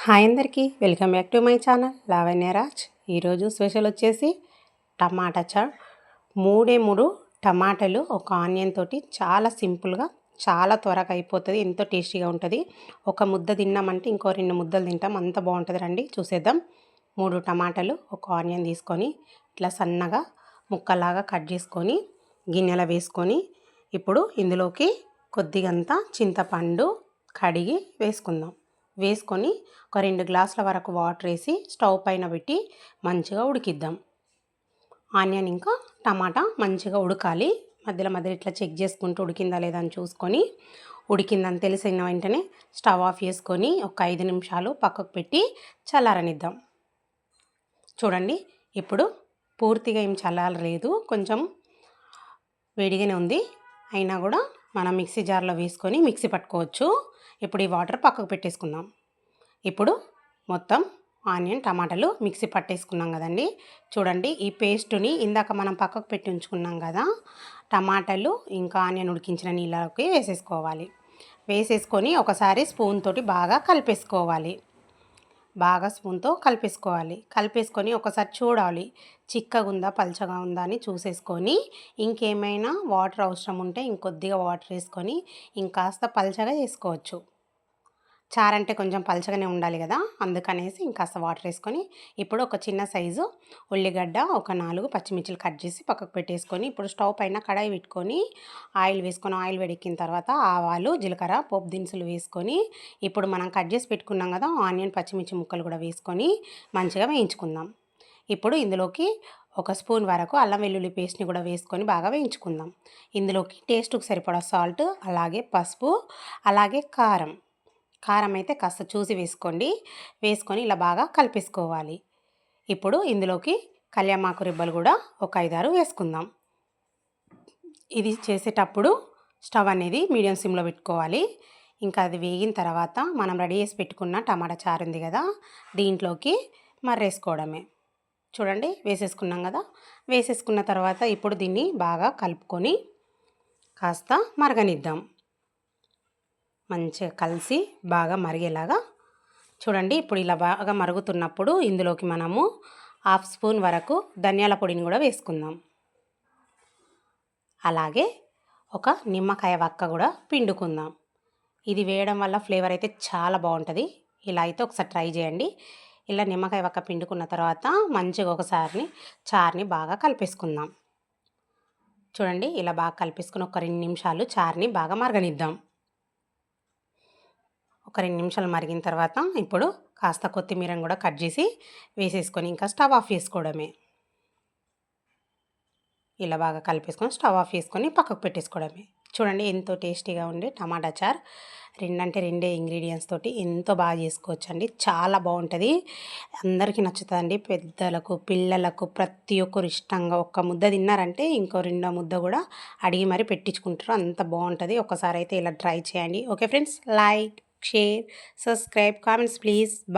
Hi అందరికీ welcome back to my channel Lavanya Raj. ఈరోజు special వచ్చేసి టమాటా చాట్. మూడు టమాటాలు ఒక ఆనియన్ తోటి చాలా సింపుల్గా చాలా త్వరగా అయిపోతుంది, ఎంతో టేస్టీగా ఉంటుంది. ఒక ముద్ద తిన్నామంటే ఇంకో 2 ముద్దలు తింటాం, అంత బాగుంటుంది. రండి చూసేద్దాం. 3 టమాటాలు, ఒక ఆనియన్ తీసుకొని ఇట్లా సన్నగా ముక్కలాగా కట్ చేసుకొని గిన్నెలో వేసుకొని ఇప్పుడు ఇందులోకి కొద్దిగంత చింతపండు కడిగి వేసుకొని ఒక 2 గ్లాసుల వరకు వాటర్ వేసి స్టవ్ పైన పెట్టి మంచిగా ఉడికిద్దాం. ఆనియన్ ఇంకా టమాటా మంచిగా ఉడకాలి. మధ్యలో ఇట్లా చెక్ చేసుకుంటూ ఉడికిందా లేదా అని చూసుకొని ఉడికిందని తెలిసిన వెంటనే స్టవ్ ఆఫ్ చేసుకొని ఒక 5 నిమిషాలు పక్కకు పెట్టి చల్లారనిద్దాం. చూడండి, ఇప్పుడు పూర్తిగా ఏం చల్లారలేదు, కొంచెం వేడిగానే ఉంది. అయినా కూడా మనం మిక్సీ జార్లో వేసుకొని మిక్సీ పట్టుకోవచ్చు. ఇప్పుడు ఈ వాటర్ పక్కకు పెట్టేసుకుందాం. ఇప్పుడు మొత్తం ఆనియన్ టమాటాలు మిక్సీ పట్టేసుకున్నాం కదండి. చూడండి, ఈ పేస్టుని ఇందాక మనం పక్కకు పెట్టి ఉంచుకున్నాం కదా, టమాటాలు ఇంకా ఆనియన్ ఉడికించిన నీళ్ళకి వేసేసుకొని ఒకసారి స్పూన్ తోటి బాగా స్పూన్తో కలిపేసుకొని ఒకసారి చూడాలి చిక్కగా ఉందా పల్చగా ఉందా అని చూసేసుకొని ఇంకేమైనా వాటర్ అవసరం ఉంటే ఇంకొద్దిగా వాటర్ వేసుకొని ఇంకాస్త పల్చగా చేసుకోవచ్చు. చారు అంటే కొంచెం పలచగానే ఉండాలి కదా, అందుకనేసి ఇంకాస్త వాటర్ వేసుకొని ఇప్పుడు ఒక చిన్న సైజు ఉల్లిగడ్డ, ఒక 4 పచ్చిమిర్చిలు కట్ చేసి పక్కకు పెట్టేసుకొని ఇప్పుడు స్టవ్ పైన కడాయి పెట్టుకొని ఆయిల్ వేడెక్కిన తర్వాత ఆవాలు, జీలకర్ర, పోపు దినుసులు వేసుకొని ఇప్పుడు మనం కట్ చేసి పెట్టుకున్నాం కదా ఆనియన్, పచ్చిమిర్చి ముక్కలు కూడా వేసుకొని మంచిగా వేయించుకుందాం. ఇప్పుడు ఇందులోకి ఒక స్పూన్ వరకు అల్లం వెల్లుల్లి పేస్ట్ని కూడా వేసుకొని బాగా వేయించుకుందాం. ఇందులోకి టేస్ట్కి సరిపడా సాల్ట్, అలాగే పసుపు, అలాగే కారం అయితే కాస్త చూసి వేసుకొని ఇలా బాగా కలిపేసుకోవాలి. ఇప్పుడు ఇందులోకి కళ్యామాకు రిబ్బలు కూడా ఒక 5-6 వేసుకుందాం. ఇది చేసేటప్పుడు స్టవ్ అనేది మీడియం సిమ్లో పెట్టుకోవాలి. ఇంకా అది వేగిన తర్వాత మనం రెడీ చేసి పెట్టుకున్న టమాటా చారు ఉంది కదా, దీంట్లోకి మర్రేసుకోవడమే. చూడండి, వేసేసుకున్నాం కదా. వేసేసుకున్న తర్వాత ఇప్పుడు దీన్ని బాగా కలుపుకొని కాస్త మరగనిద్దాం. మంచిగా కలిసి బాగా మరిగేలాగా చూడండి. ఇప్పుడు ఇలా బాగా మరుగుతున్నప్పుడు ఇందులోకి మనము 1/2 స్పూన్ వరకు ధనియాల పొడిని కూడా వేసుకుందాం. అలాగే ఒక నిమ్మకాయ వక్క కూడా పిండుకుందాం. ఇది వేయడం వల్ల ఫ్లేవర్ అయితే చాలా బాగుంటుంది. ఇలా అయితే ఒకసారి ట్రై చేయండి. ఇలా నిమ్మకాయ వక్క పిండుకున్న తర్వాత మంచిగా ఒకసారి చారుని బాగా కలిపేసుకుందాం. చూడండి, ఇలా బాగా కలిపేసుకుని ఒక 2 నిమిషాలు చారుని బాగా మరగనిద్దాం. ఒక 2 నిమిషాలు మరిగిన తర్వాత ఇప్పుడు కాస్త కొత్తిమీరని కూడా కట్ చేసి వేసేసుకొని ఇంకా స్టవ్ ఆఫ్ చేసుకోవడమే. ఇలా బాగా కలిపేసుకొని స్టవ్ ఆఫ్ చేసుకొని పక్కకు పెట్టేసుకోవడమే. చూడండి, ఎంతో టేస్టీగా ఉండే టమాటా చారు 2 ఇంగ్రీడియంట్స్ తోటి ఎంతో బాగా చేసుకోవచ్చండి. చాలా బాగుంటుంది, అందరికీ నచ్చుతుందండి. పెద్దలకు, పిల్లలకు ప్రతి ఒక్కరు ఇష్టంగా ఒక్క ముద్ద తిన్నారంటే ఇంకో 2వ ముద్ద కూడా అడిగి మరి పెట్టించుకుంటారు, అంత బాగుంటుంది. ఒకసారి అయితే ఇలా ట్రై చేయండి. Okay friends, like, share, subscribe, comments please. Bye.